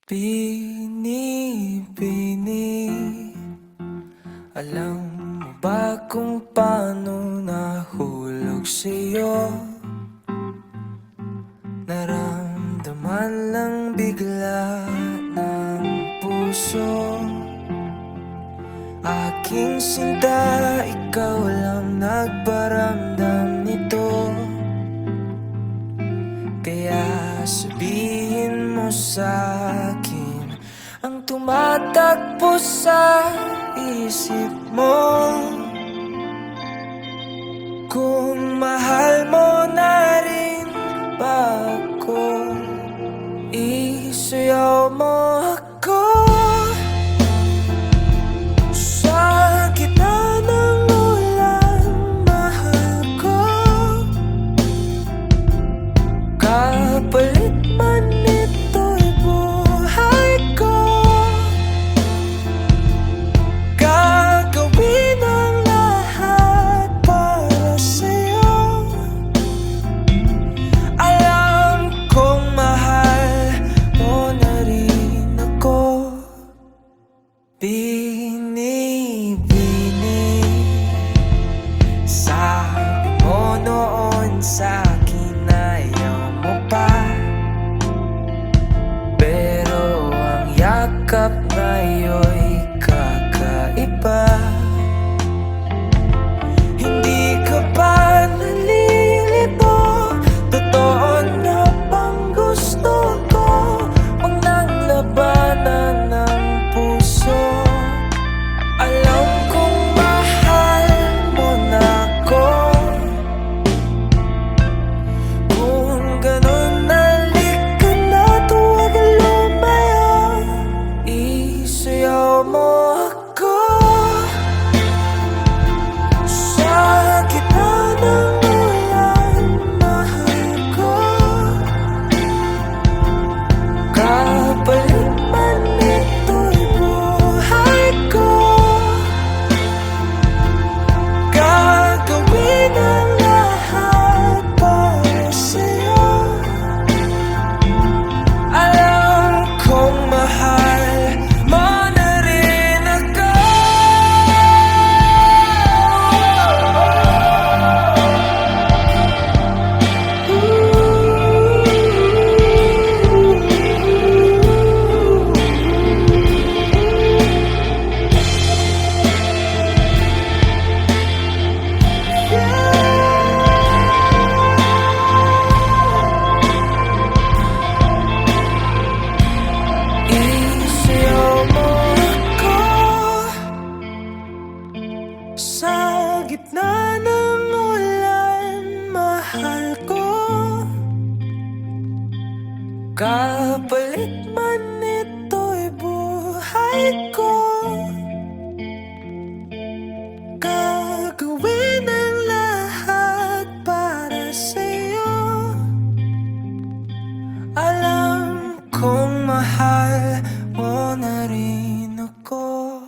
Binibini, alam mo ba kung paano nahulog sa'yo? Naramdaman lang bigla ng puso. Aking sinta, ikaw lang nagparamdam nito. Kaya sabihin mo sa'kin ang tumatakbo sa isip mo. Kung mahal mo na rin ba ako, isayaw mo ako. Sa gitna ng ulan, mahal ko. Kapalit man ito'y buhay ko. Gagawin ang lahat para sa'yo. Alam kong mahal mo na rin ako. Binibini, sabi mo noon sa'kin ayaw mo pa. Pero ang yakap ngayon'y kakaiba. Hindi ka ba nalilito? Totoo na bang gusto ko? Huwag nang labanan ng puso. Alam kong mahal mo na ako. Kung ganon, halika na't huwag lumayo. Isayaw mo ako. Sa gitna ng ulan, mahal ko. Kapalit man ito'y buhay ko. Gagawin ang lahat para sa'yo. Alam kong mahal mo na rin ako. Isayaw mo ako. Sa gitna ng ulan, mahal ko. Kapalit man ito'y buhay ko. Gagawin ang lahat para sa'yo. Alam kong mahal mo na rin ako.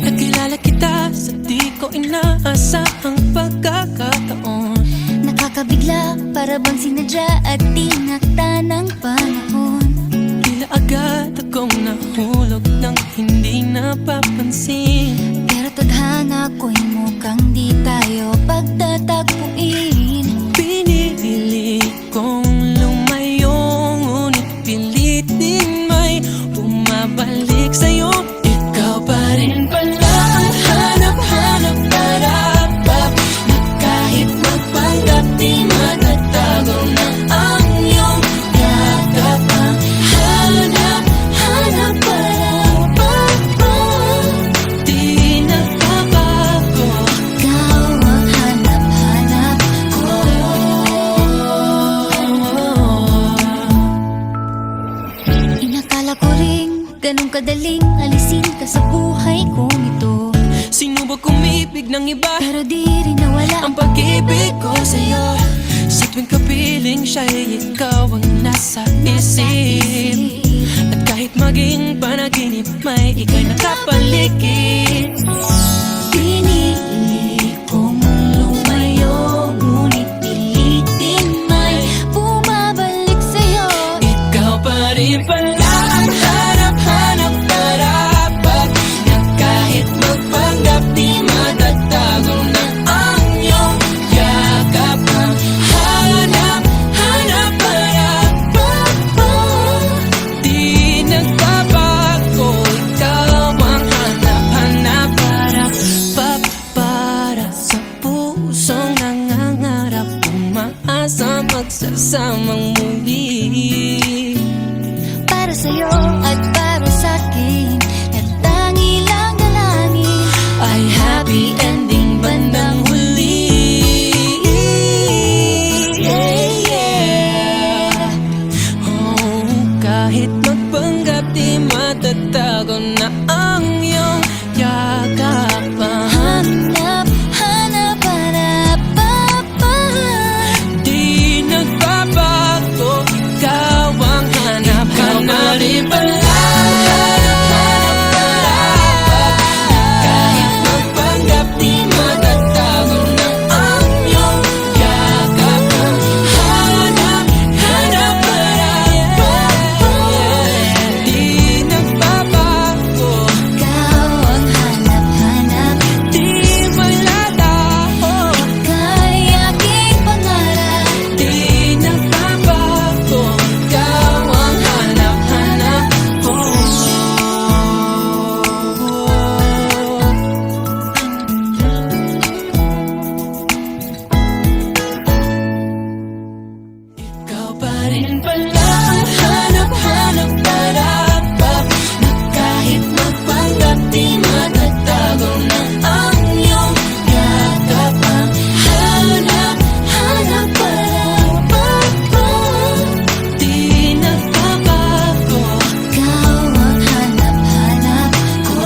Nakilala kita sa di ko inaasahang pagkakataon. Nakakabigla, para bang sinadya at tinakda ng panahon. Tila agad akong nahulog nang hindi napapansin. Pero tadhana ko'y mukhang di tayo pagtatagpuin. Pinili kong lumayo, ngunit pilit din may bumabalik sa'yo. Ikaw pa rin pala ang hanap-hanap para na kahit magpanggap di matatago na ang iyong yakap. Ang hanap-hanap para di nagbabago. Ikaw ang hanap-hanap ko. Inakala ko ring ganun kadaling alisin ka sa buhay kong ito. Sinubok umibig ng iba, pero di rin nawala ang pag-ibig ko sa'yo. Sa tuwing kapiling siya'y ikaw ang nasa isip. At kahit maging panaginip, may ika'y nakapaligid. Pinili kong lumayo, ngunit pilitin may bumabalik sa'yo. Ikaw pa rin pala ang hanap-hanap parapat, na kahit magpanggap di matatago na ang iyong yakap. Ang hanap-hanap parapat, di nagbabago. Ikaw ang hanap-hanap parapat, para sa pusong nangangarap, umaasa magsasamang muli. Para sa'yo at para sa'kin, at tangi lang dalangin Ay happy ending bandang huli. Yeah, yeah. Oh, kahit magpanggap di matatago na ang iyong yakap. Hanap, hanap, hanap, Di nagbabago, ikaw ang hanap-hanap. Rin pala kahit magpanggap di matatago na ang iyong yakap. Hanap-hanap parapat, di nagbabago. ikaw ang hanap, hanap. Di malalaho, Ika'y aking pangarap. di nagbabago. Ikaw ang hanap-hanap ko. Ikaw pa rin pala ang hanap-hanap parapat, na kahit magpanggap di matatago na ang iyong yakap. Ang hanap-hanap parapat, di nagbabago. Ikaw ang hanap, hanap ko.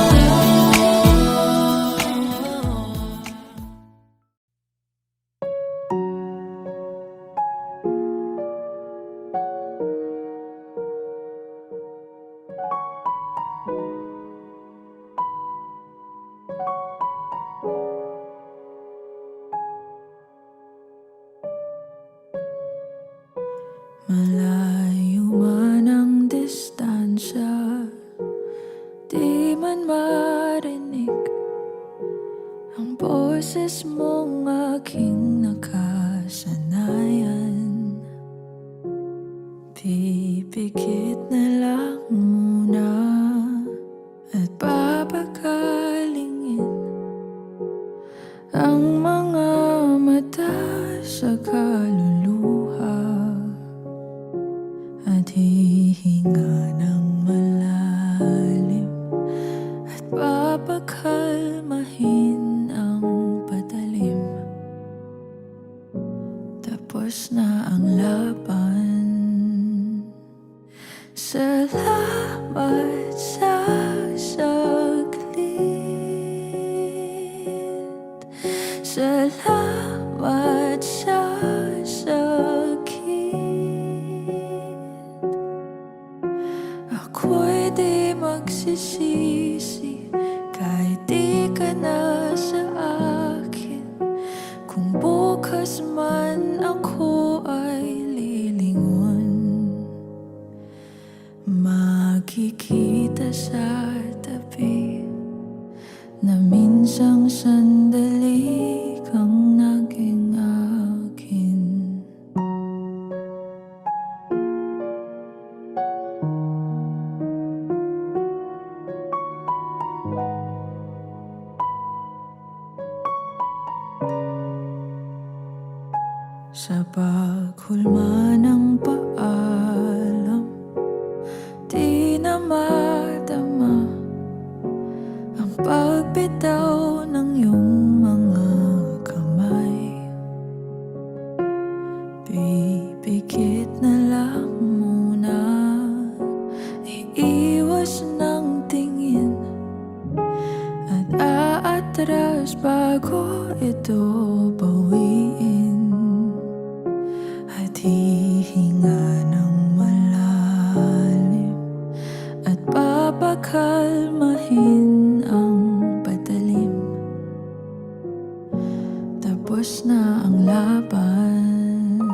Malayo man ang distansya, di man marinig ang boses mong aking nakasanayan. Pipikit na lang muna at papagalingin ang mga mata sa kaluluha, at hihinga ng malalim at papakalmahin ang patalim. Tapos na ang laban. Salamat sa saglit. Salamat sa sakit. Ako'y di magsisisi kahit di ka na sa akin. Kung bukas man ako ay lilingon, makikita sa tabi na minsang sandali kang naging akin. Sa paghulma ng paalam, di na madama ang pagbitaw ng iyong mga kamay. Pipikit na lang muna, iiwas ng tingin at aatay atras bago ito bawiin at hihinga ng malalim at papakalmahin ang patalim. Tapos na ang laban.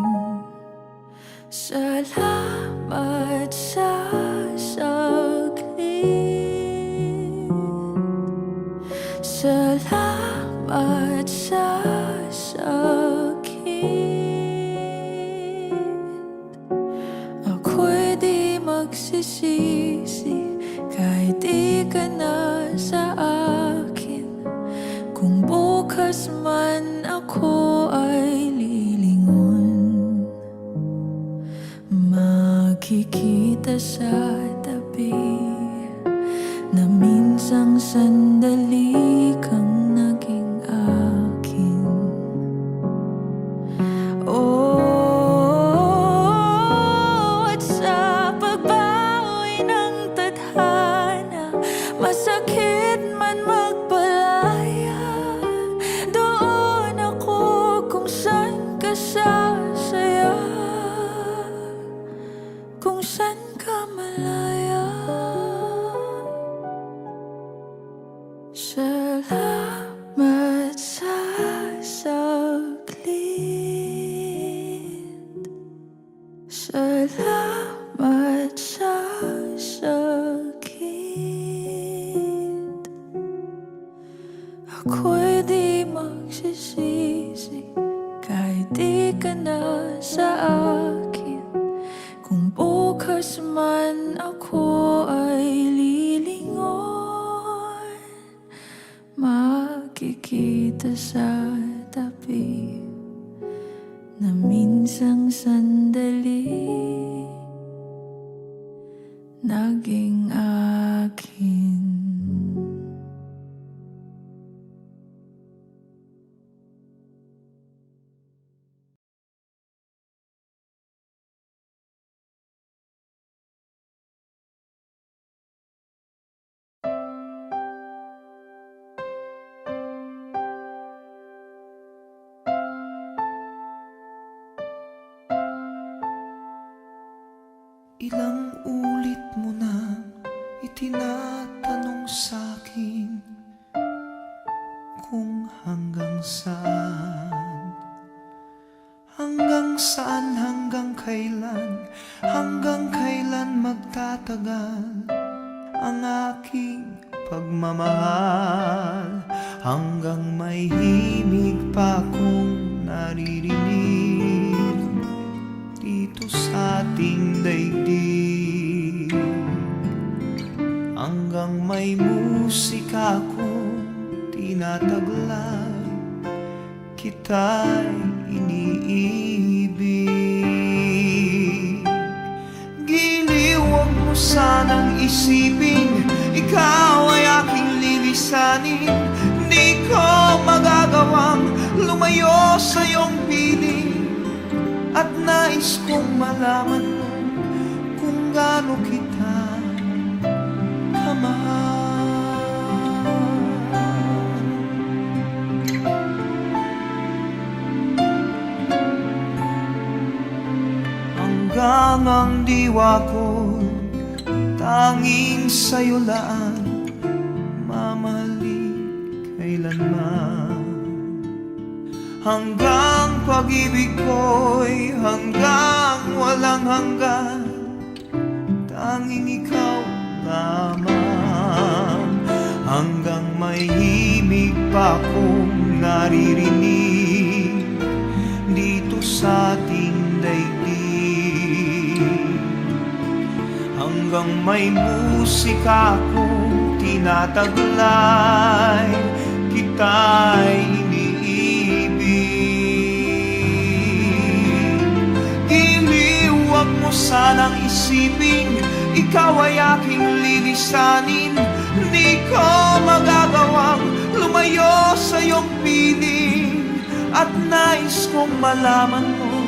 Salamat sa saglit. Salamat sa sakit. Ako'y di magsisisi kahit di ka na sa akin. Kung bukas man ako ay lilingon, makikita sa tabi na minsang sandali kang naging akin. Oh, at sa pagbawi ng tadhana, masakit man magpalaya, doon ako kung saan ka sasaya, kung saan ka malaya. Salamat sa saglit. Salamat sa sakit. Ako'y di magsisisi kahit di ka na sa akin. Kung bukas man ako ay lilingon, makikita sa tabi na minsang sandali naging akin. Ilang ulit mo na itinatanong sa'kin kung hanggang saan, hanggang kailan magtatagal ang aking pagmamahal, hanggang may himig pa akong naririnig dito sa ating daigdig, hanggang may musika akong tinataglay, kita'y iniibig. Giliw, huwag mo sanang isipin ikaw ay aking lilisanin. Di ko magagawang lumayo sa iyong piling, at nais kong malaman mo kung gaano kita kamahal. Hanggang ang diwa ko tanging sa'yo laan, mamahalin kailanman. Hanggang pag-ibig ko'y hanggang walang hanggan, tanging ikaw lamang. Hanggang may himig pa akong naririnig dito sa ating daigdig, hanggang may musika akong tinataglay, kita'y iniibig. Huwag mo sanang isipin ikaw ay aking lilisanin. Di ko magagawang lumayo sa iyong piling, at nais kong malaman mo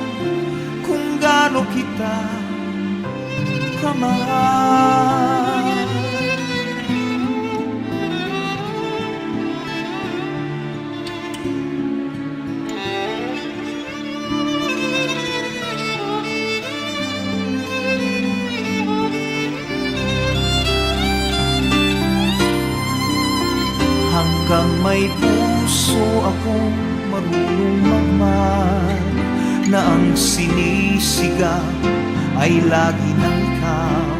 kung gaano kita kamahal. Hanggang may puso akong marunong magmahal, na ang sinisigaw ay lagi ng ikaw.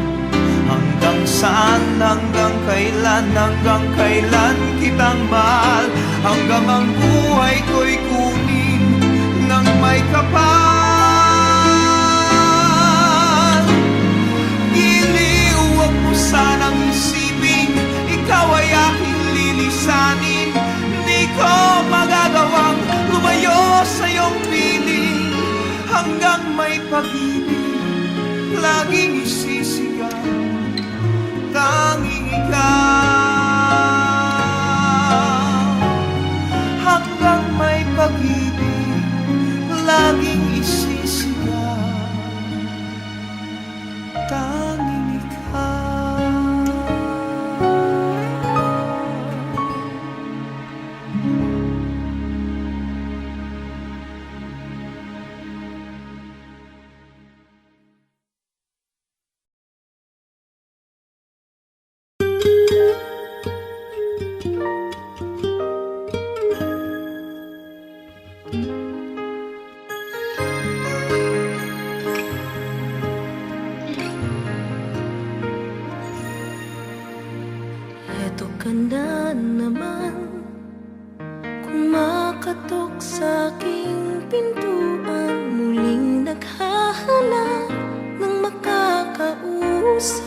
Hanggang saan, hanggang kailan kitang mahal, hanggang ang buhay ko'y kunin ng may kapal. Giliw, huwag mo sanang isipin ikaw ay aking lilisanin. Di ko magagawang lumayo sa iyong piling, hanggang may pag-ibig laging isisigaw, tanging ikaw. Hanggang may pag-ibig laging isisigaw, tanging ikaw. Eto ka na naman, kumakatok sa aking pintuan, muling naghahanap ng makakausap.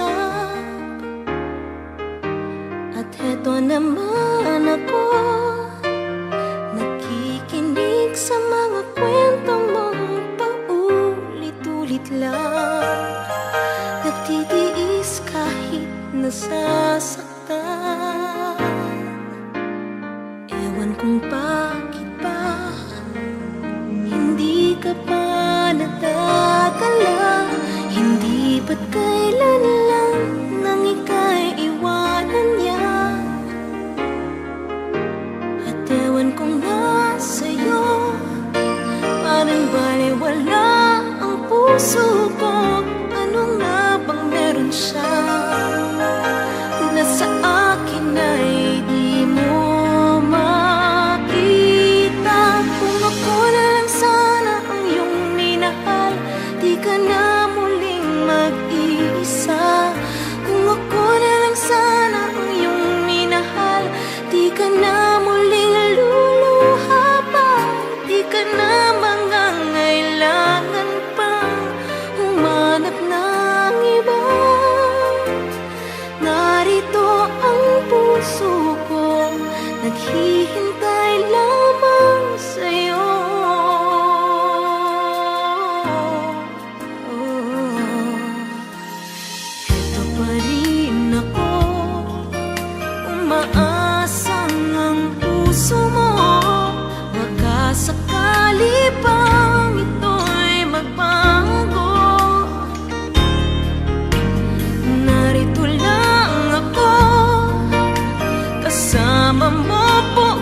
At eto naman ako, nakikinig sa mga kwentong mong paulit-ulit lang. Nagtitiis kahit nasasaktan. Ewan kung bakit ba hindi ka pa nadadala. Hindi ba't kailan lang nang ika'y iwanan niya. At ewan kung nasa'yo, parang baliwala ang puso ko. Ano nga bang meron siya na sa akin ay di mo makita? Kung ako na lang sana ang iyong minahal, di ka na muling mag-iisa. Kung ako na lang sana ang iyong minahal, di ka na muling luluha pa. Di ka na mangangailangan pa humanap ng iba. Narito ang puso ko, naghihintay lamang sa'yo. Ito pa rin ako, umaasang ang puso mo, baka sakali pang ito'y magbago. Narito lang ako, kasama mo po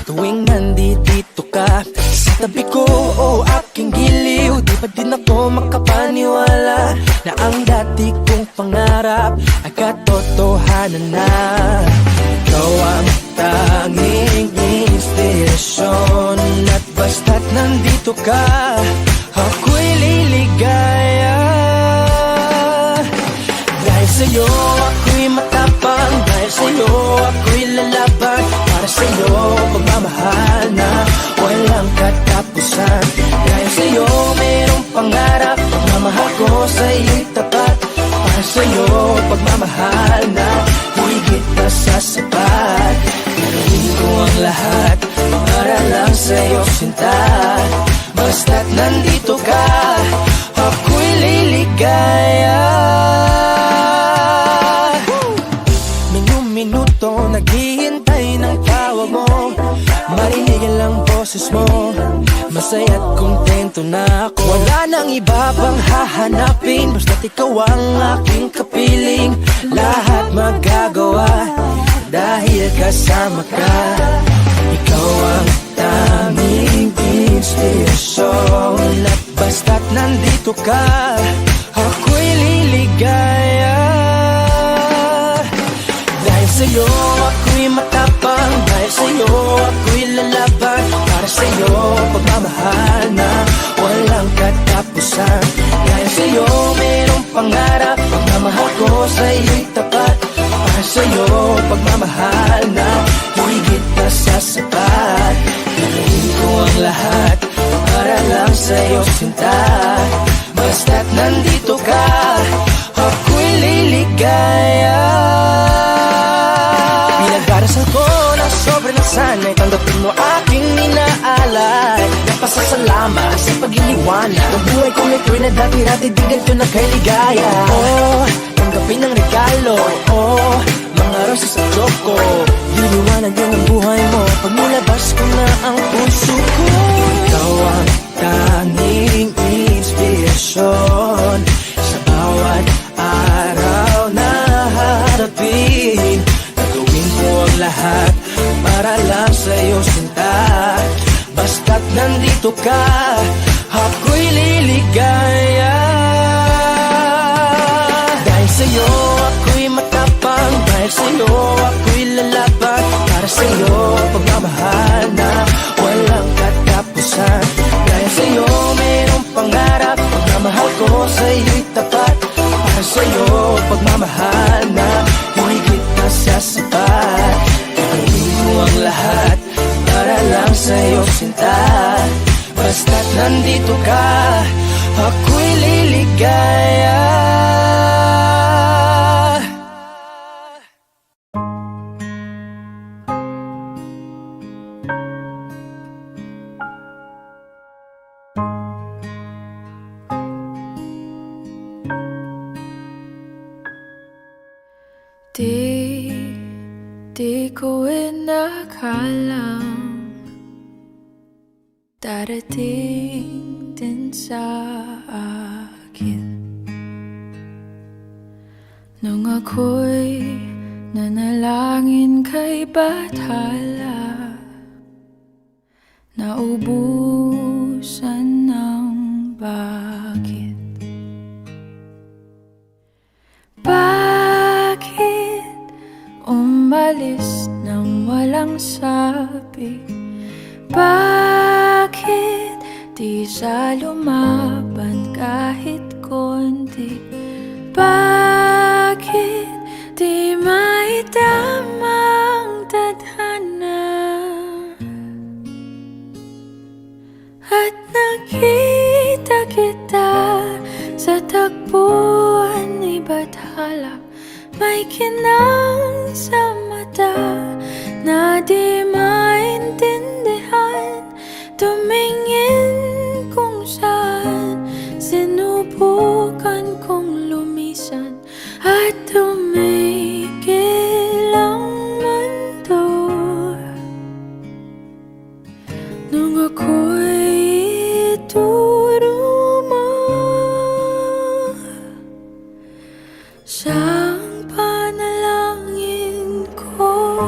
Tuwing nandito ka sa tabi ko o aking giliw, di pa din ako makapaniwala na ang dati kong pangarap ay katotohanan na. Ikaw ang tanging inspirasyon, at basta't nandito ka, ako'y liligaya. Dahil sa'yo ako'y matapang, dahil sa'yo ako'y lalaban, para sa'yo pagmamahal na walang katapusan. Dahil sa'yo mayroong pangarap, pagmamahal ko sa'yo'y tapat, para sa'yo pagmamahal na higit pa sa sapat. Gagawin ko ang lahat para lang sa'yo sinta, basta't nandito ka, ako'y liligaya. Minuto naghihintay ng tawag mo, marinigan lang boses mo, masaya't kontento na ako. Wala nang iba pang hahanapin, basta't ikaw ang aking kapiling. Lahat magagawa dahil kasama ka. Ikaw ang tanging inspirasyon, at basta't nandito ka, ako'y liligaya. Dahil sa'yo ako'y matapang, dahil sa'yo ako'y lalaban, para sa'yo pagmamahal na walang katapusan. Dahil sa'yo mayroong pangarap, pagmamahal ko sa'yo'y tapat, para sa'yo pagmamahal na higit pa sa sapat. Gagawin ko ang lahat para lang sa'yo sinta, basta't nandito ka, ako'y liligaya. Pinag-arasal ko na sobrang nasanay, tanggapin mo aking inaalay. Napasasalamat sa pag-iniwanag, ang buhay ko ngay'y na dati-dati di ganito na kay ligaya. Oh, tanggapin ang regalo, oh, mga rosas sa choco. Diliwanag yun ang buhay mo pag nilabas ko na ang puso ko. Ikaw ang tanging inspirasyon sa bawat araw na harapin. Gagawin ko ang lahat para lang sa'yo sinta, basta't nandito ka, ako'y liligaya. Dahil sa'yo ako'y matapang, dahil sa'yo ako'y lalaban, para sa'yo pagmamahal na walang katapusan. Dahil sa'yo mayroong pangarap, pagmamahal ko sa'yo'y tapat, para sa'yo pagmamahal na higit pa sa sapat. Gagawin ko ang lahat para lang sa'yo sinta, basta't nandito ka, ako'y liligaya. Di ko inakalang darating din sa akin nung ako'y nanalangin kay Bathala, naubusan ng bakit. Bakit umalis nang walang sabi? Bakit di sa lumaban kahit konti? Bakit di maidamang tadhana? At nakita kita sa tagpuan ni Bathala, may kinang sa mata na di maintindihan. Tumingin kung saan, sinubukan kong lumisan at tumigil ang mundo. Nung ako'y ituro mo siyang panalangin ko.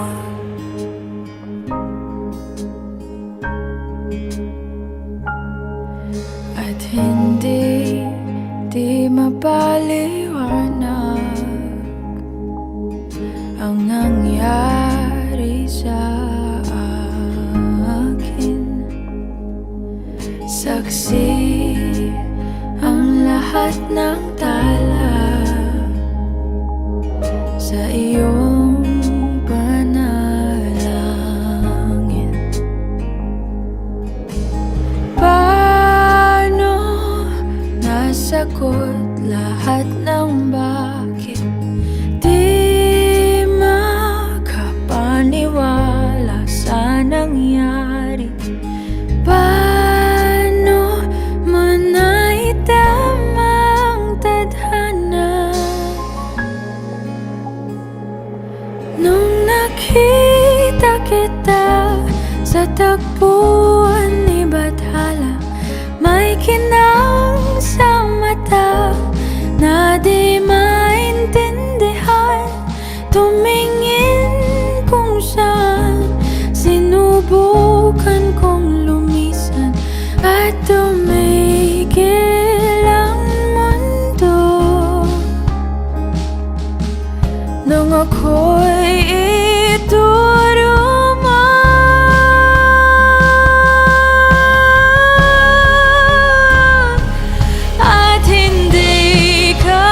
ipaliwanag ang nangyari sa akin. Saksi ang lahat ng tala sa iyong panalangin. Paano nasagot lahat ng bakit? Di makapaniwala sa nangyari. Paano mo naitamang tadhana nung nakita kita sa tagpuan ni Bathala? May kinang sa mata na di maintindihan. Tumingin kung saan sinubukan kong lumisan at tumigil ang mundo nung ako'y ituruma. At hindi ka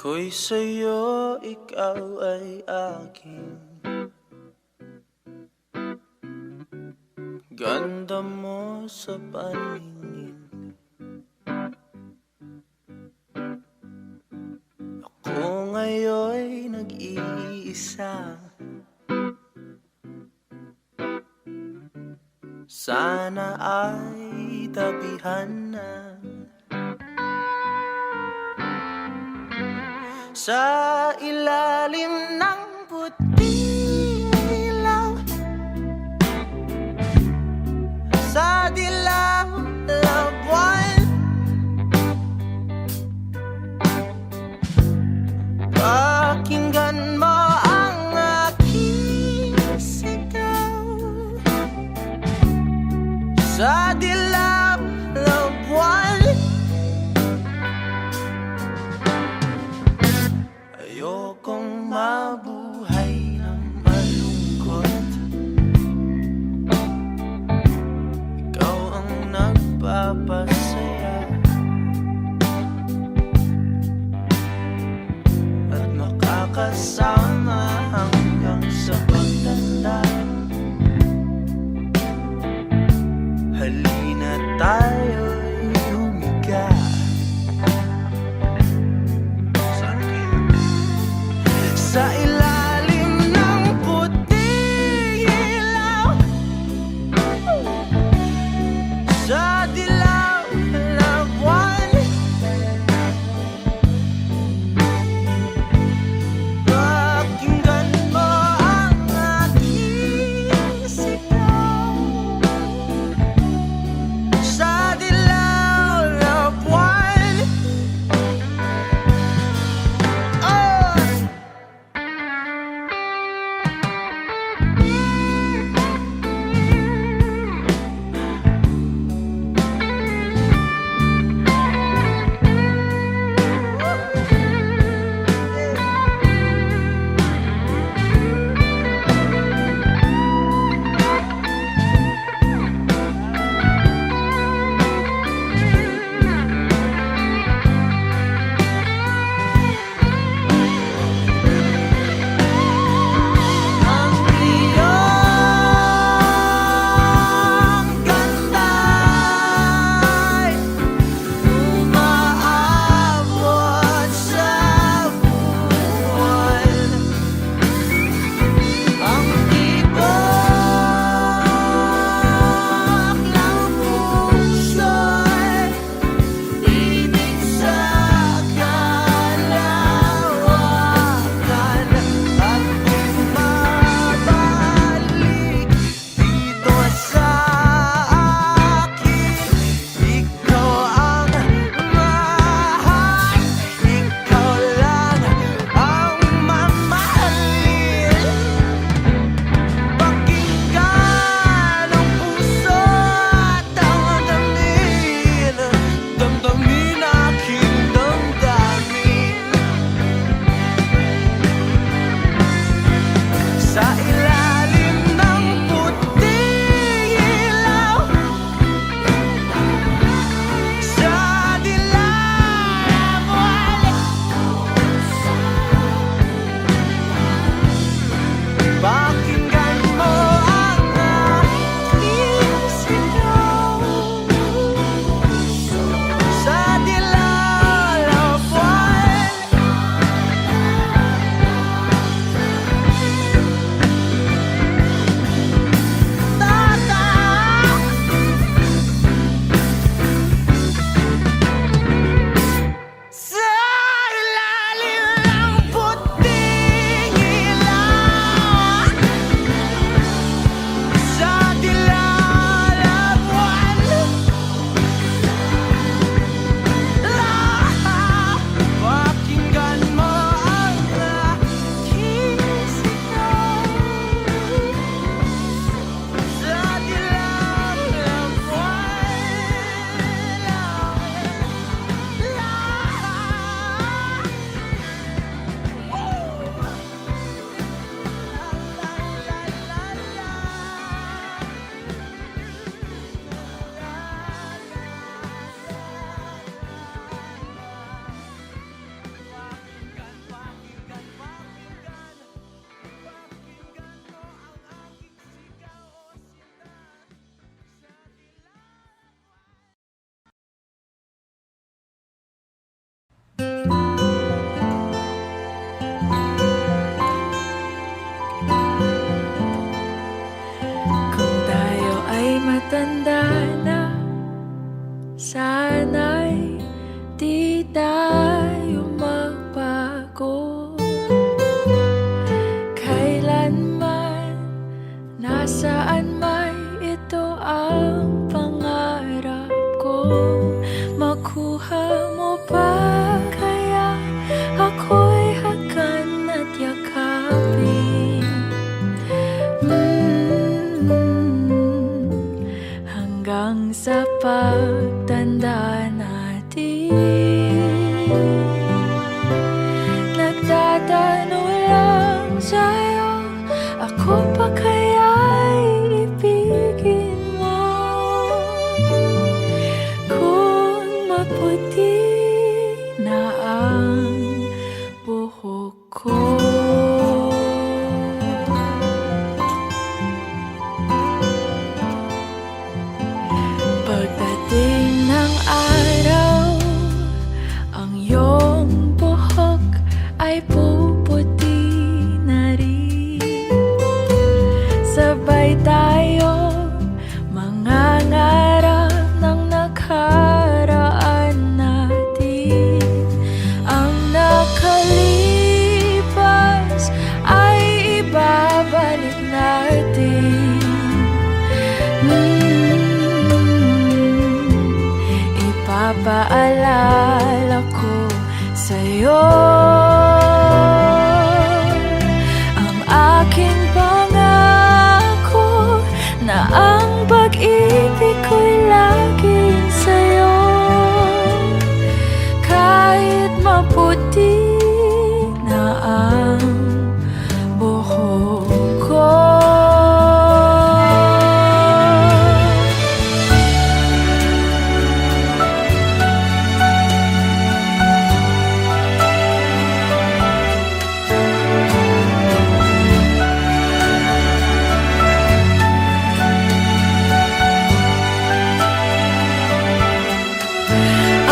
Ako'y sa'yo, ikaw ay akin. Ganda mo sa paningin. Ako ngayon'y nag-iisa. Sana ay tabihan na. Sa ilalim ng puting ilaw, sa dilaw na buwan, pakinggan mo ang aking sigaw. Sa dilaw na buwan, ayokong mabuhay matanda na, sana'y di tayo magbago. Kailanman, nasaan may ito ang pangarap ko. Makuha mo ba kaya ako'y hakan at yakapin? Hanggang sa pagtanda natin, nagtatanong lang sa'yo, ako pa kaya'y ibigin mo? Kung maputi na ang buhok ko, pagdating ng araw, ang iyong buhok ay puputi na rin. Sabay tayo mangangarap ng nakaraan natin. Ang nakalipas ay ibabalik natin. Ipapaalala ko sa'yo ang aking pangako na ang pag-ibig ko'y laging sa'yo. Kahit maputi na ang buhok ko.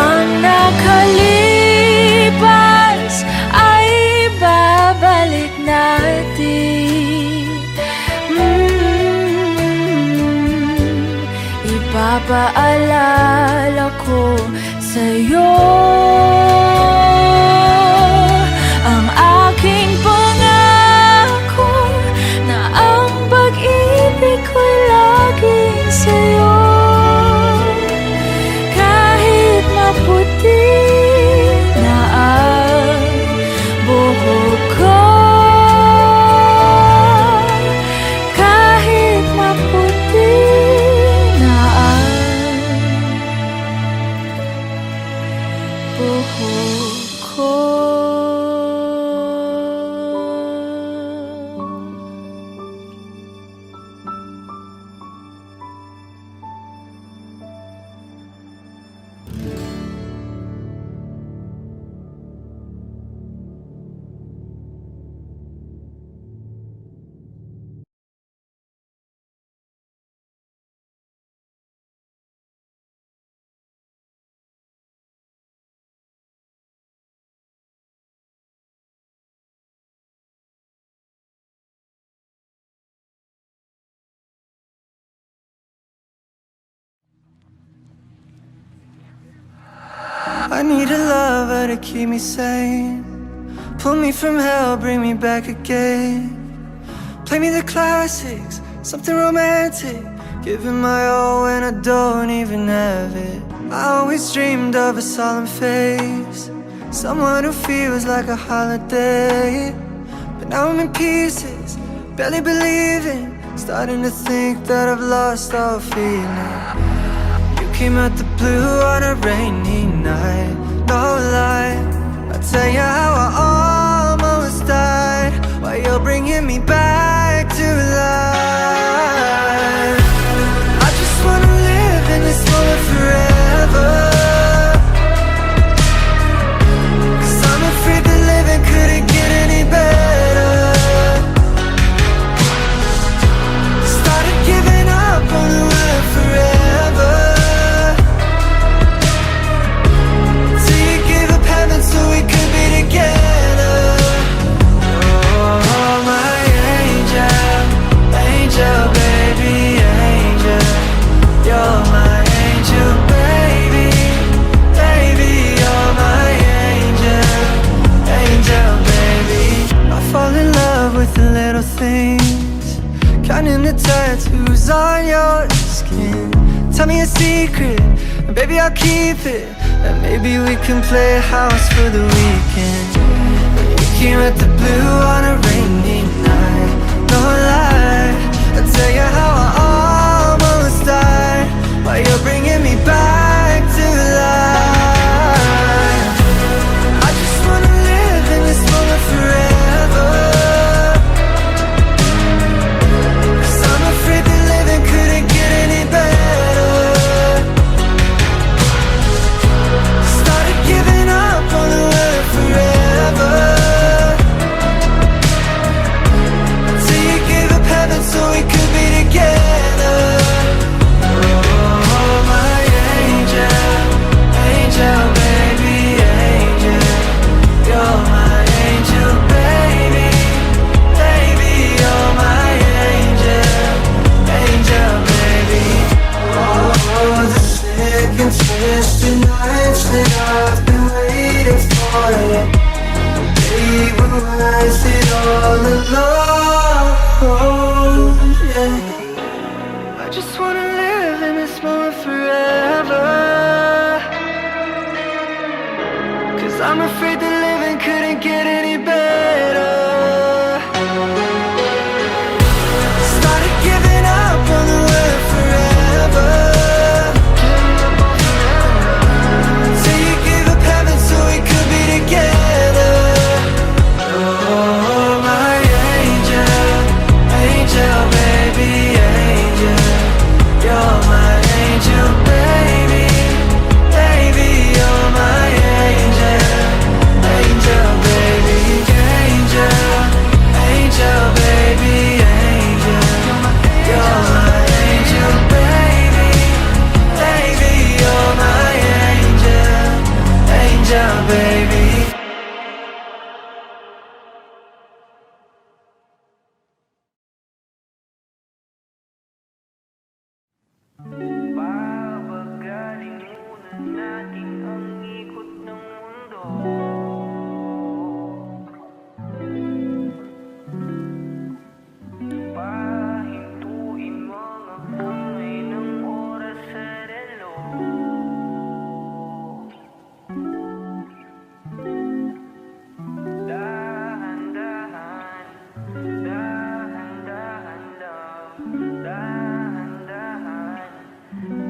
Ang nakalipas ay babalik natin. Ipapaalala ko sa'yo ang aking pangako na ang pag-ibig ko'y laging sa'yo. Kahit maputi na ang buhok ko, kahit maputi na ang buhok ko. I need a lover to keep me sane. Pull me from hell, bring me back again. Play me the classics, something romantic. Giving my all when I don't even have it. I always dreamed of a solemn face, someone who feels like a holiday. But now I'm in pieces, barely believing, starting to think that I've lost all feeling. You came out the blue on a rainy night, no lie, I'll tell you how I almost died, while you're bringing me back to life. I just wanna live in this moment forever, 'cause I'm afraid that living couldn't get any better. Started giving up on the world forever. tattoos on your skin. Tell me a secret, and baby I'll keep it. And maybe we can play house for the weekend. You came at the blue on a rainy night. No lie, I'll tell you how I almost died while you're bringing me back to life. I just wanna live in this moment forever, 'cause I'm afraid that living couldn't get any better. Started giving up on the word forever, till you gave up heaven so we could be together. Oh, my angel, angel, baby, angel. You're my angel, baby, baby, you're my angel, angel, baby. Oh, the sick and twisted nights that I've been waiting for you. They were worth it all alone, yeah. I just wanna live in this moment forever, 'cause I'm afraid that living couldn't get any better. Started giving up on the word forever, till you gave up heaven so we could be together. Oh, my angel, angel, baby, angel. You're my angel, baby, baby, you're my angel, angel, baby, angel, angel, baby, angel. You're my angel, baby, baby, you're my angel, angel, baby. Babagaling muna natin ang ikot ng mundo. Pahintuin mga kamay ng oras sa relo. Dahan-dahan, dahan-dahan lang, dahan-dahan,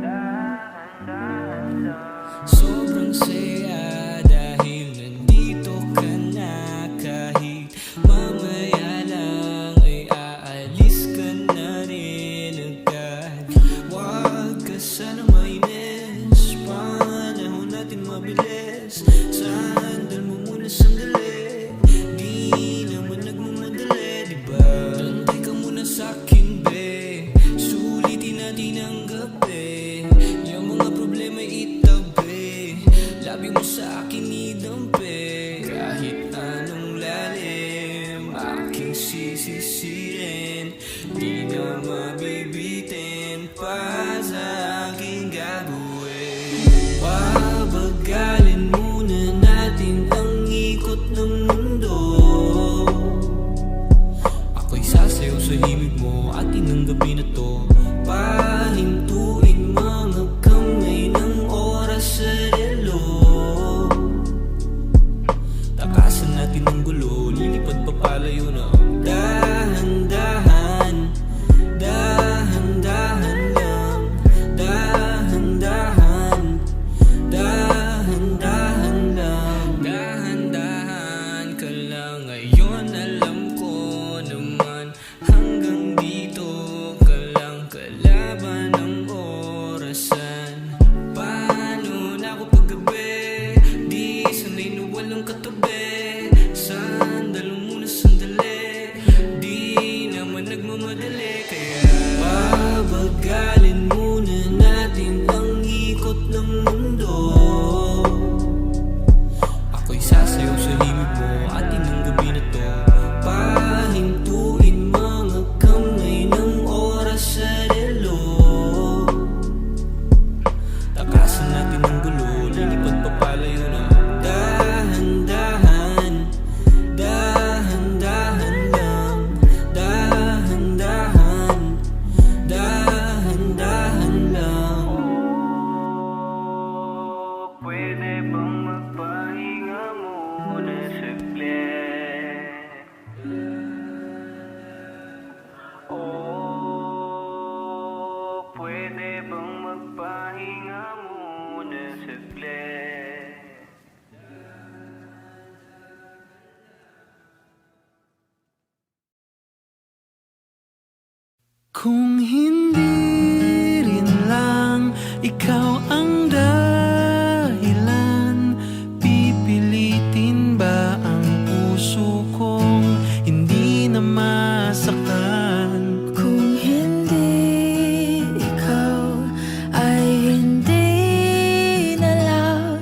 dahan-dahan lang. Sobrang saya dahil nandito ka na. Kahit mamaya lang ay aalis ka na rin agad. Huwag ka sana mainis, panahon natin mabilis. Sandal mo muna sandali, di naman nagmamadali, diba? Tantay ka muna sa'kin, be. Sulitin natin ang gabi. Yung mga problema itabi, labi mo sa akin idampi. Kahit anong lalim, aking sisisirin, di na mabibitin pa sa aking gagawin. Pabagalin muna natin ang ikot ng mundo. Ako'y sasayaw sa himig mo at inang gabi na to. Pahintuin mga kamay ng oras sa relo. Takasan natin ang gulo, lilipad pa palayo na. Dahan-dahan, dahan-dahan lang, dahan-dahan, dahan-dahan lang. Dahan-dahan ka lang, ngayon alam ko naman. Hanggang dito ka lang, kalaban ng orasan. Paano na ako paggabi, di sanay na walang katabi. Sandal mo muna sandali, di naman nagmamadali. Kaya pabagalin muna natin ang ikot ng mundo. Ako'y sasayaw sa himig mo at inang gabi na to. Pahintuin mga kamay ng oras sa relo. Takasan natin ang gulo, lilipad pa palayo na. Dahan-dahan, Kung hindi rin lang ikaw ang dahilan, pipilitin ba ang puso kong hindi na masaktan? Kung hindi ikaw ay hindi na lang,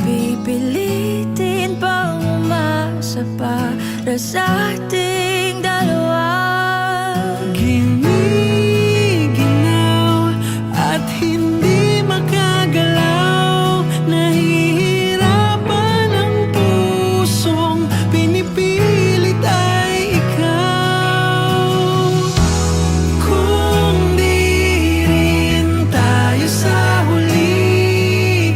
pipilitin pang umasa para sa ating dalawa. Giniginaw at hindi makagalaw, nahihirapan ang pusong pinipilit ay ikaw. Kung di rin tayo sa huli,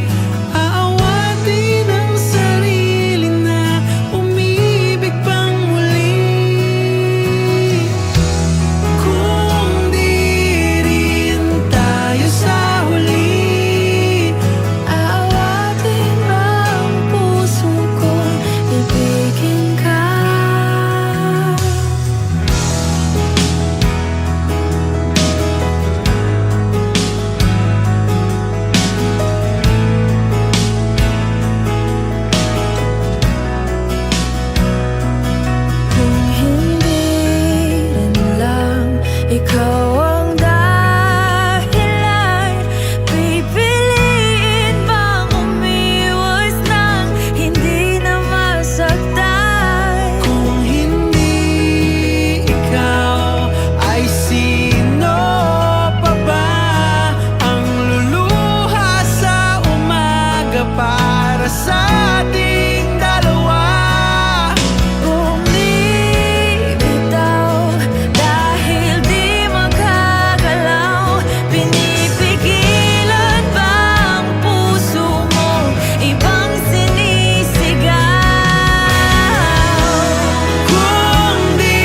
aawatin ang sarili na umibig pang muli. Kung di rin tayo sa huli, Aawatin ba ang puso kong ibigin ka? Kung hindi rin lang ikaw ang dahilan, pipiliin bang umiwas nang hindi na masaktan? kung hindi ikaw, ay sino pa ba ang luluha sa umaga para sa ating dalawa? Bumibitaw dahil di makagalaw, pinipigilan ba ang puso mo ibang sinisigaw? Kung di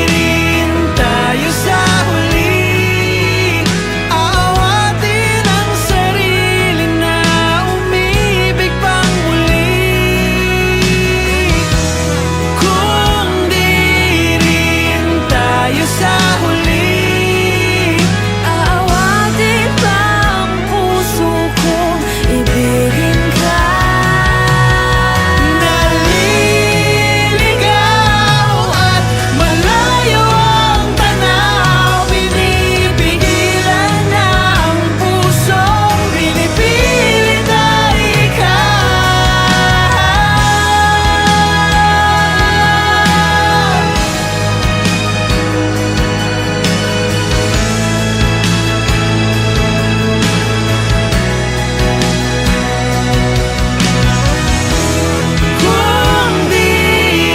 rin tayo sa huli, aawatin ang sarili na umibig pang muli. Kung di rin tayo sa huli, Aawatin ba ang puso kong ibigin ka? naliligaw at malayo ang tanaw, pinipigilan na ang pusong pinipilit ay ikaw. Kung di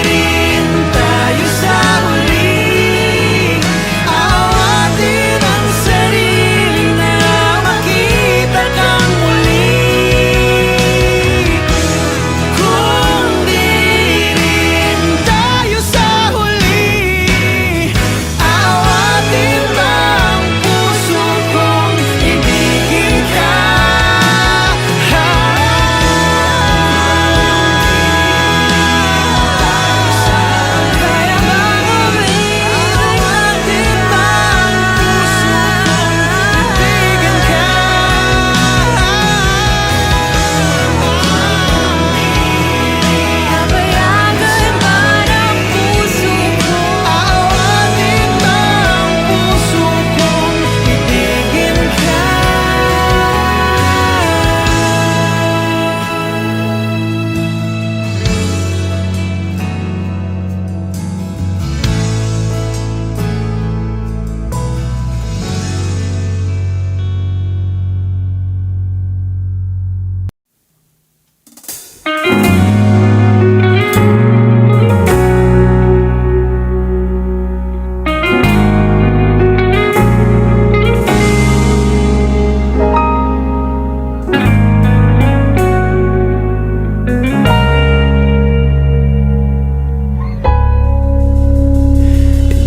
rin tayo sa huli, aawatin ang sarili na makita kang muli. Kung di rin tayo sa huli, aawatin ba ang puso kong ibigin ka? Kaya bang Aawatin ba ang puso kong ibigin ka? Papayagan ba ng puso ko? Aawatin ba ang puso kong ibigin ka?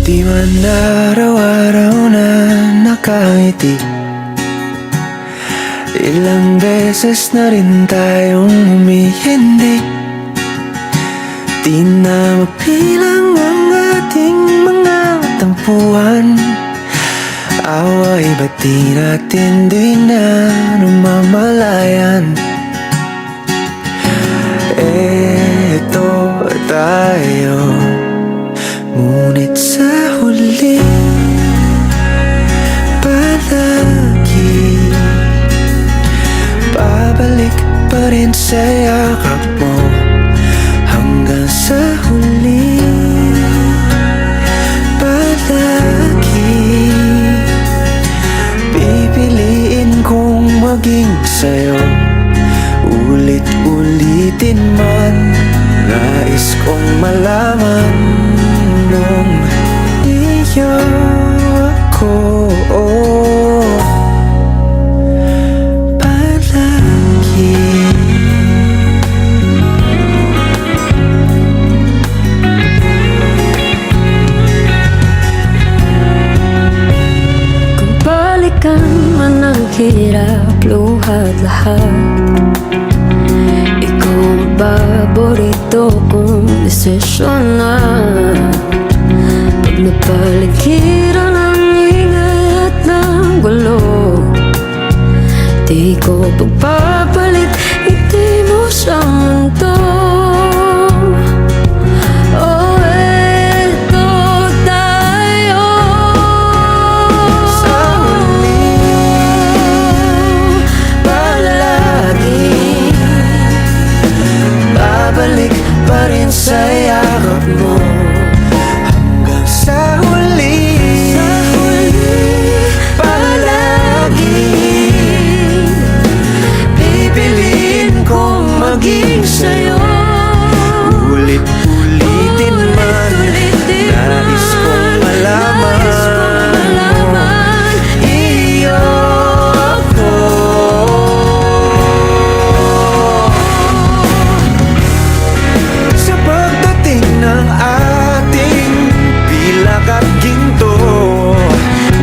Di man araw-araw na nakangiti, ilang beses na rin tayong humihindi. Di na mapilang ang ating mga tampuhan away ba't di natin di na namamalayan? Eto tayo, ngunit sa huli palagi babalik pa rin sa yakap mo. Hanggang sa huli palagi pipiliin kong maging sa'yo. Ulit-ulitin man, nais kong malaman nung iyo ako palagi. Kung balikan man ang hirap, luhat lahat, ikaw ang paborito kong desisyon na. Pag napaligiran ang ingay at ng gulo, di ko pagpapalit ngiti mo sa mundo. Oh, eto tayo Sa huli palagi babalik pa rin sa yakap mo. Hanggang sa huli palagi pipiliin kong maging sa'yo. Ulit-ulitin man, nais kong malaman iyo ako. Sa pagdating ng ating pilak at ginto,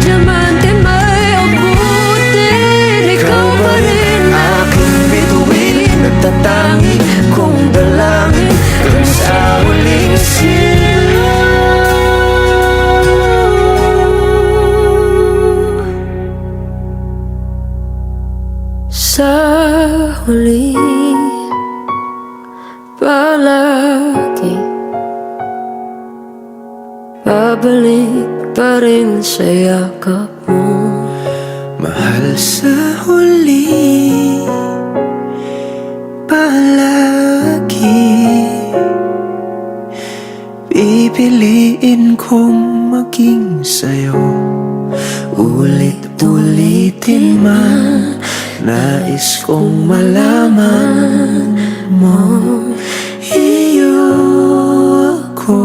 diamante may abutin, ikaw pa rin aking bituin, nagtatangi kong dalangin hanggang sa huling sa huli palagi babalik pa rin sa yakap mo. mahal sa huli palagi pipiliin kong maging sa'yo. Ulit-ulitin man, nais kong malaman mo iyo ako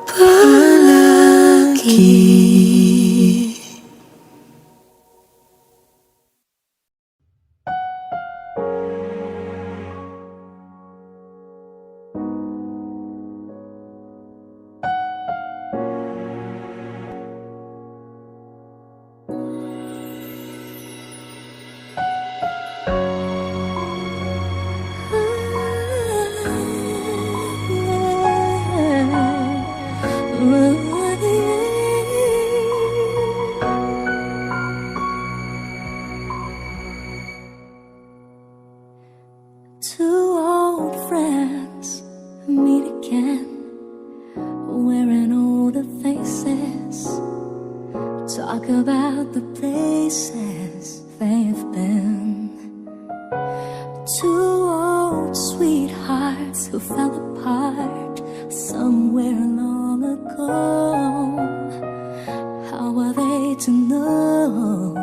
palagi. Two old friends meet again, wearing older faces, talk about the places they've been. Two old sweethearts who fell apart somewhere long ago. How are they to know?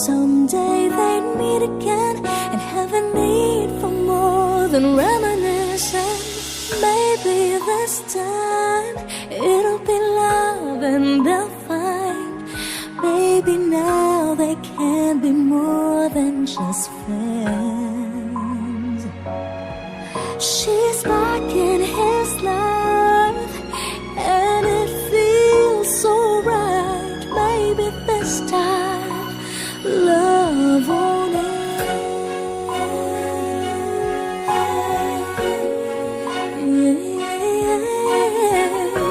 Someday they'd meet again and have a need for more than reminiscing. Maybe this time it'll be love and they'll find. Maybe now they can be more than just friends. She's sparking his love and it feels so right. Maybe this time love won't end. Yeah.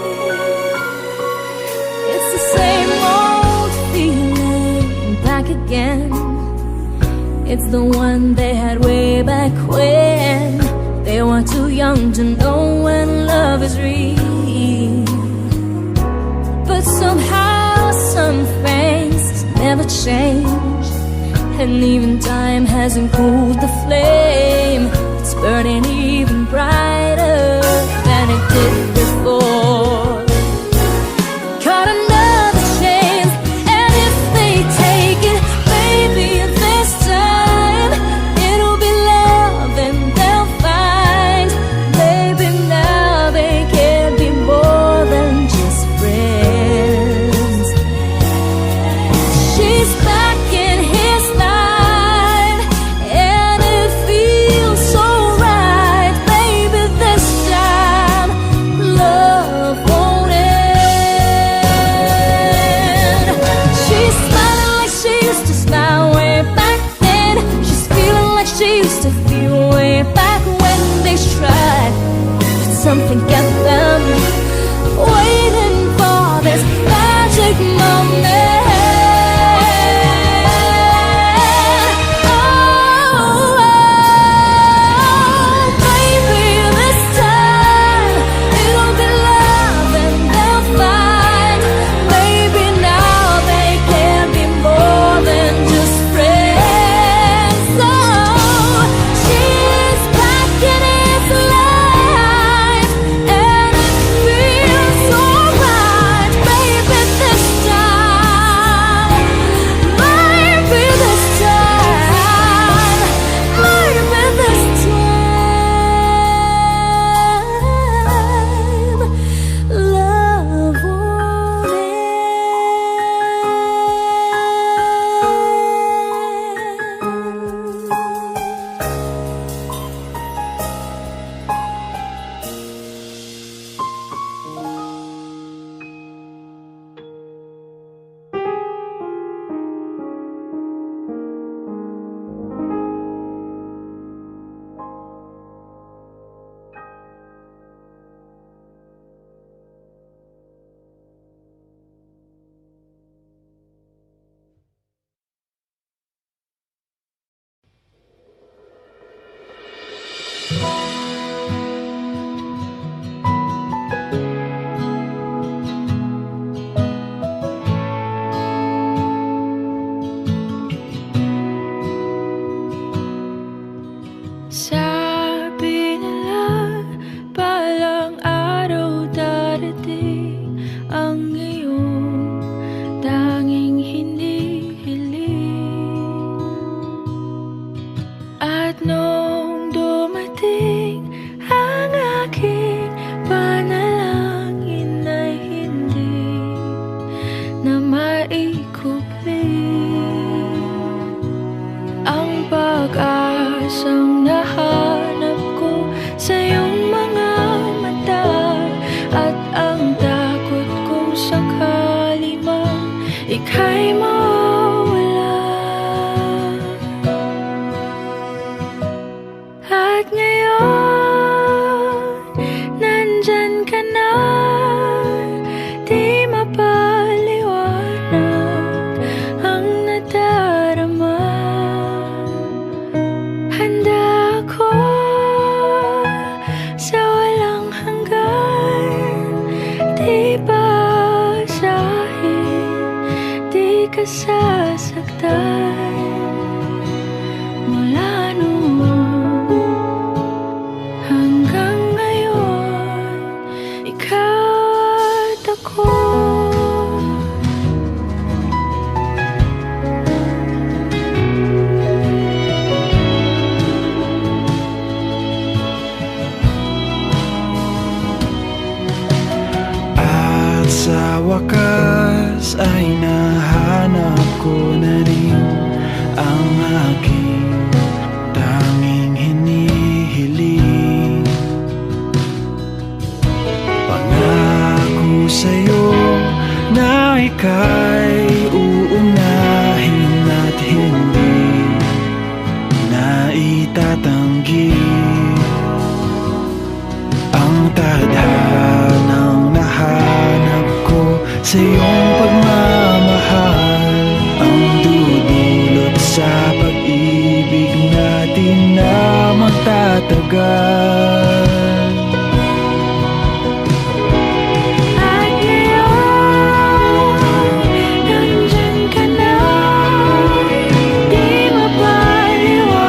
It's the one they had way back when they were too young to know when love is real. But somehow some things never change, and even time hasn't cooled the flame. It's burning even brighter than it did before. Got another chance, and if they take it, maybe this time it'll be love and they'll find. Maybe now they can be more than just friends. She's back in his life, and it feels so right. Maybe this time love won't end. She's smiling like she used to smile way back then. She's feeling like she used to feel way back when they tried. But something kept them waiting for this magic moment. Sabi nila, balang araw darating ang iyong tanging hinihiling. At nung dumating ang aking panalangin ay hindi na maikupli. Ang pag-asang nahanap ko sa iyong mga mata, at ang takot kong sakali man ika'y mawala. At ngayon, nandyan ka na, di mapaliwanag ang nadarama. Handa ako sa walang hanggan, di basahin, di ka sasaktan. Mula noon hanggang ngayon, ikaw at ako. At sa wakas ay nahanap ko na rin ang aking tanging hinihiling. Pangako sa'yo na ika'y uunahin at hindi na itatanggi. Ang tadhanang nahanap ko sa iyong pagmamahal, ang dudulot sa pag-ibig matagal. At ngayon, nandyan ka na. Di mapaliwanag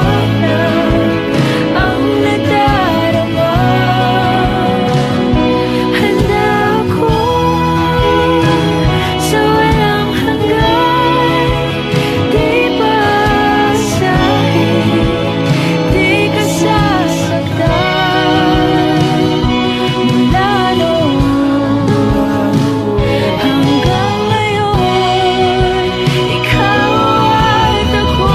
ang nadarama. Handa ako sa walang hanggan. Di pa asahin, di ka sasaktan. Mula noon hanggang ngayon, ikaw at ako.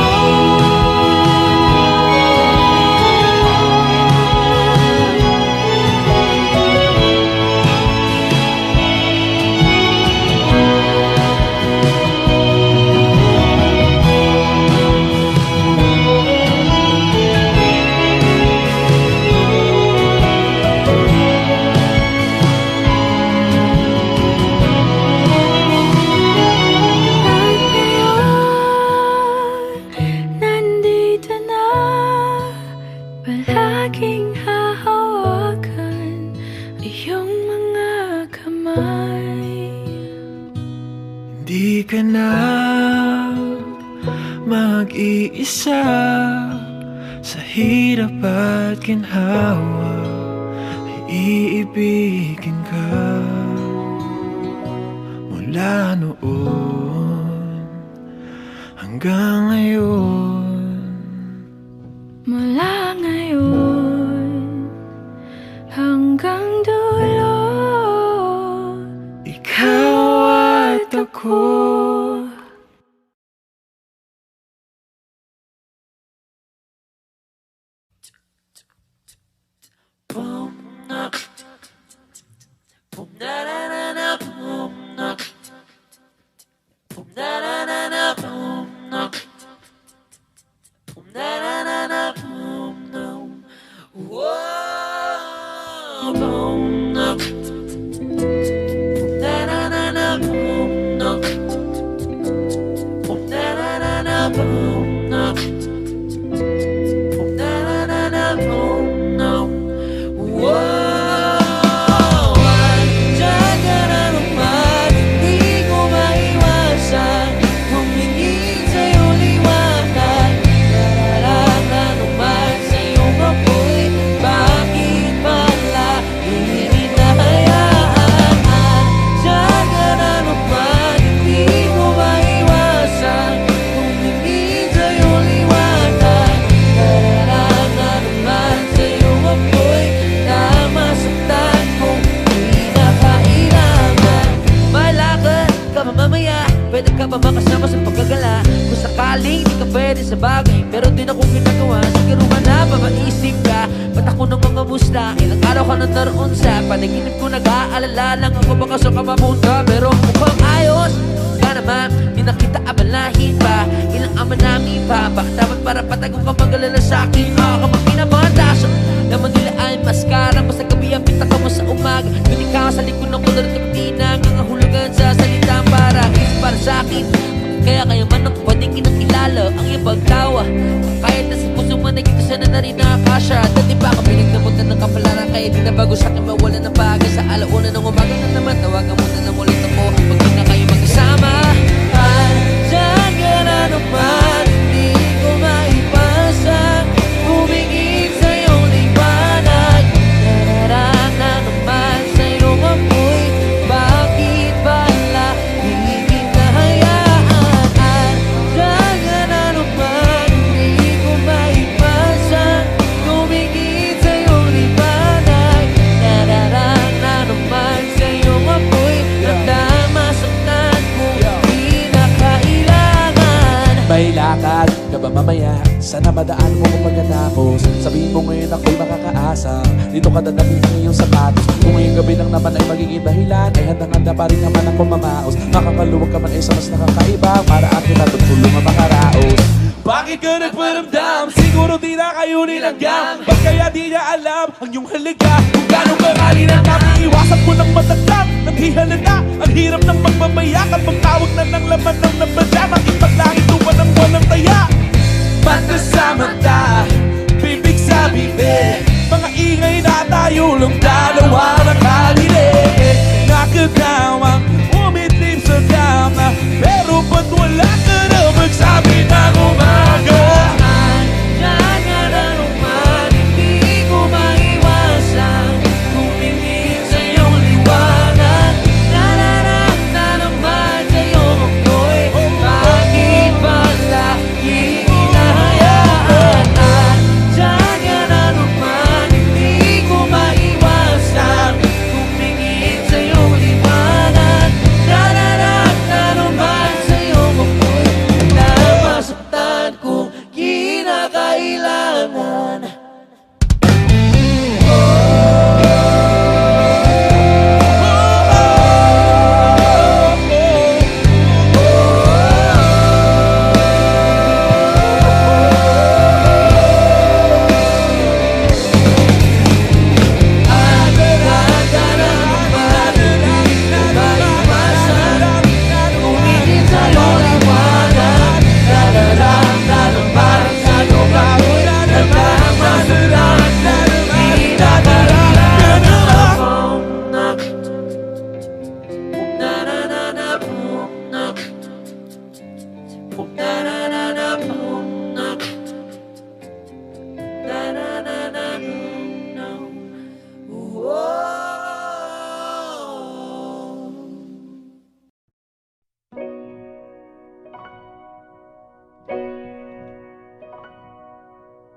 At ngayon, nandito na, palaging hahawakan iyong mga kamay. Hindi ka na mag-iisa sa hirap at ginhawa. Iibigin ka mula noon hanggang ngayon. Mula ngayon hanggang dulo, Ikaw at ako. Pwede ka ba makasama sa paggagala? Kung sakaling di ka pwede sa bagay, pero di na kong ginagawa. Siguro ka na ba maisip ka? Ba't ako nang mga musta? Ilang araw ka na naroon sa panaginip ko, nag-aalala lang ako baka sa kamapunta. Pero mukhang ayos ka naman, di na kita abalahin pa. Ilang ama namin pa, bakit dapat para patago ka mag-alala sa'kin? Ka mang pinamatasan naman nila ay maskara. Basta gabi ang pinta ka mo sa umaga, yun ikaw sa likod ng kulor at kapitinang ang hulugan sa salitang para sa'kin. Kaya man ako pwedeng kinakilala ang iyong pagtawa. Kahit na sa puso man ay kita sana na rin nakakasya. Dati pa ako pinagdamutan ng kapalaran, kaya di na bago sa'kin mawala ng bagay. Sa alauna ng umaga na naman, tawagan mo na lang ulit ako pag di na kayo magkasama. Diyan ka na naman, hindi ko maipasa. Humingin sa iyong liwanag, nararang na naman sa iyong amoy. Bakit ba may lakad ka ba mamaya? Sana madaan mo kung pagkatapos. Sabihin mo ngayon ako'y makakaasa. Dito ka dadalhin ngayong sapatos. Kung ngayong gabi lang naman ay magiging dahilan, ay handang-handa pa rin naman ako mamaos. Makakaluwag ka man ay sa mas nakakaiba, para akin na tutulong ang makaraos. Bakit ka nagparamdam? Siguro di na kayo nilanggam. Ba't kaya di niya alam ang iyong halaga? Kung gano'ng karali na iwasan mo ng matagdam. Naghihalata, ang hirap ng magmamaya. Kapag tawag na ng laman ng nabadya, makipaglangit tuwa ng walang taya. Ba't kasama ta? Bibig sa bibig,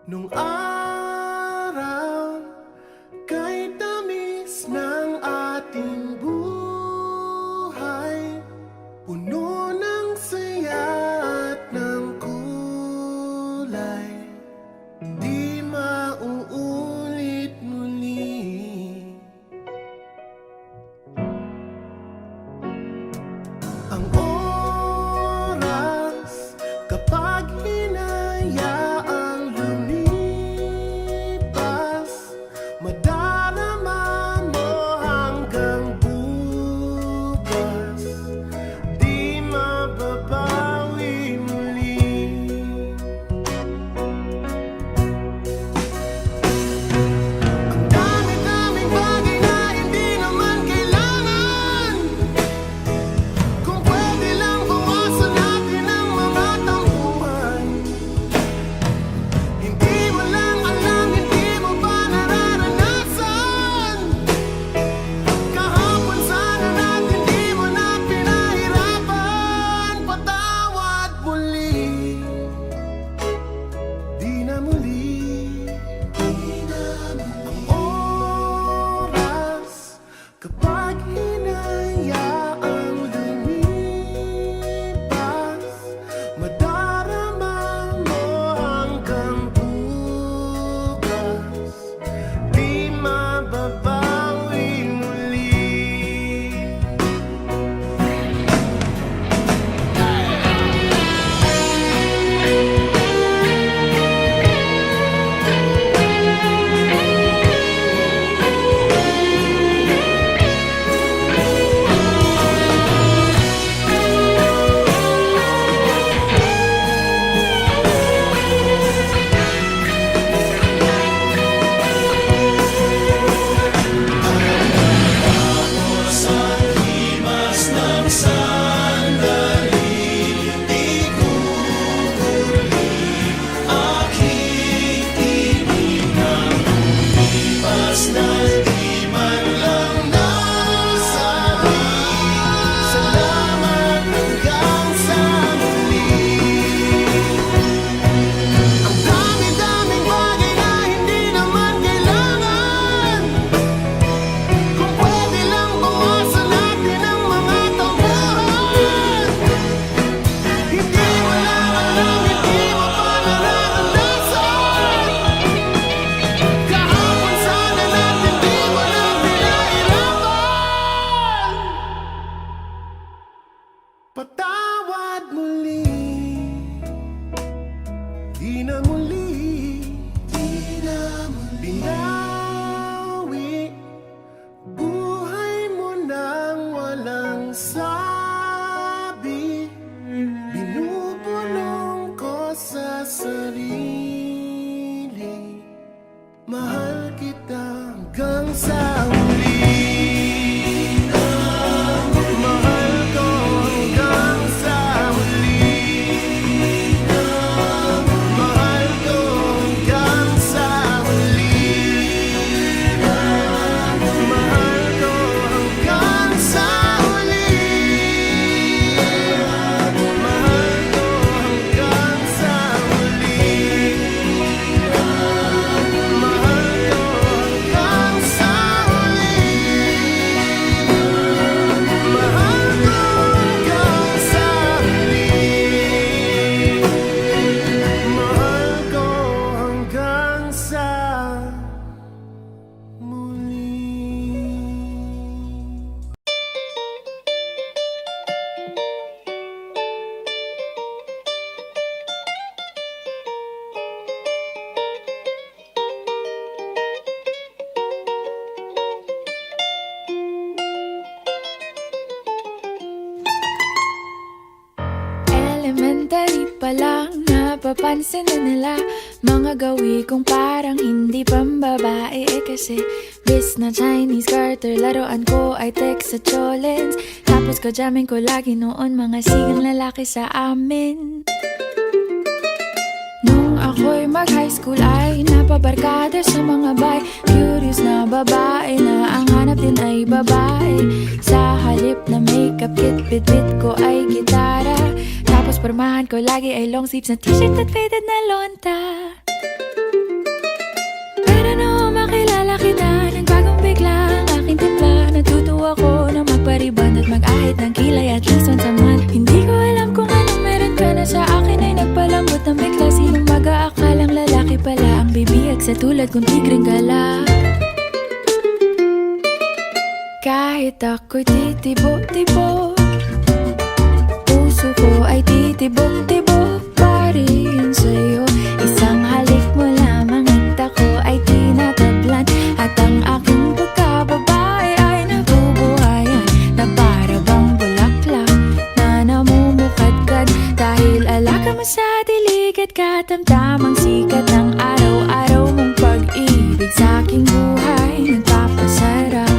Nung araw, kay tamis ng ating buhay, puno ng saya at ng kulay, di mauulit muli. Ang oras kapag hinayaang lumipas, madarama mo hanggang bukas, di mababawi muli. Ang dami-daming bagay na hindi naman kailangan, kung pwede lang bawasan natin ang mga tampuhan. Hindi mo lang alam, hindi mo pa nararanasan. Kahapon sana natin di mo na pinahirapan. Patawad muli, di na muli. Ang oras kapag hinayaang lumipas, madarama mo hanggang bukas, di mababawi muli. Salamat hanggang sa muli. Ang dami-daming bagay na hindi naman kailangan, kung pwede lang bawasan natin ang mga tampuhan. Hindi mo lang alam, hindi mo pa nararanasan. Kahapon sana natin di mo na pinahirapan. Patawad muli, di na muli, binawi buhay mo nang walang sabi. Binubulong ko sa sarili, mahal kita hanggang sa huli. Mahal ko hanggang sa huli. Mahal ko hanggang sa huli. Mahal ko hanggang sa huli. Mahal ko hanggang sa huli. Mahal ko hanggang sa Elementary pa lang, napapansin na nila mga gawi kong parang hindi pambabae kasi bis na Chinese garter, laruan ko ay text sa cholens. Tapos kajamin ko lagi noon mga sigang lalaki sa amin. Nung ako'y mag-high school ay napabarkada sa mga bay. Curious na babae na ang hanap din ay babae. Sa halip na makeup kit, bit-bit ko ay gitara. Tapos pormahan ko lagi ay long sleeves na t-shirt at faded na lonta. mag-ahit ng kilay at least once a month. Hindi ko alam kung anong meron ka na sa akin ay nagpalambot ng bigla. Sinong mag-aakalang lalaki pala ang bibiyag sa tulad kong tigring gala. Kahit ako'y titibok-tibok, puso ko ay titibok-tibok pa rin sa'yo. Isang halik mo lamang at ako ay tinatablan, at ang aking pagkababae ay nabubuhayan na para bang bulaklak na namumukadkad. Dahil alaga mo sa dilig at katamtamang sikat ng araw-araw mong pag-ibig sa aking buhay nagpapasarap.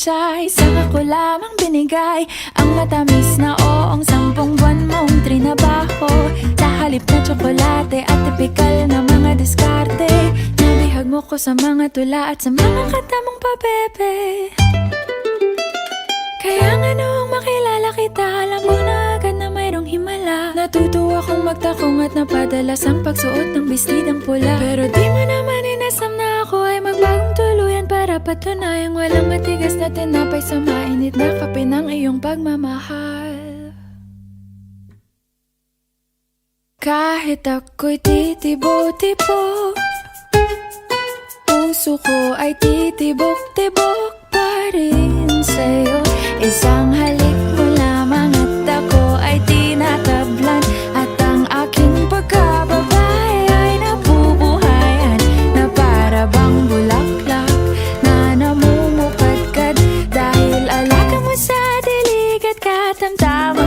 Ay, saka ko lamang binigay ang matamis na oong 10 buwan mong trinabaho. Sa halip na tsokolate at tipikal na mga diskarte, nabihag mo ko sa mga tula at sa mga kata mong pabebe. Kaya nga noong makilala kita, alam ko na agad na mayroong himala. Natutuwa kong magtakong at napadalas ang pagsuot ng bestidang pula. Pero di mo naman inasam na ako ay magbagong tuluyan para patunayang walang matigas na tinapay sa mainit na kape ng iyong pagmamahal. Kahit ako'y titibok-tibok, puso ko ay titibok-tibok pa rin sa'yo. Isang halik mo lamang at ako ay tinatablan, at ang aking pagkababae ay nabubuhayan na para bang bulaklak na namumukadkad. Dahil alaga mo sa dilig at katamtaman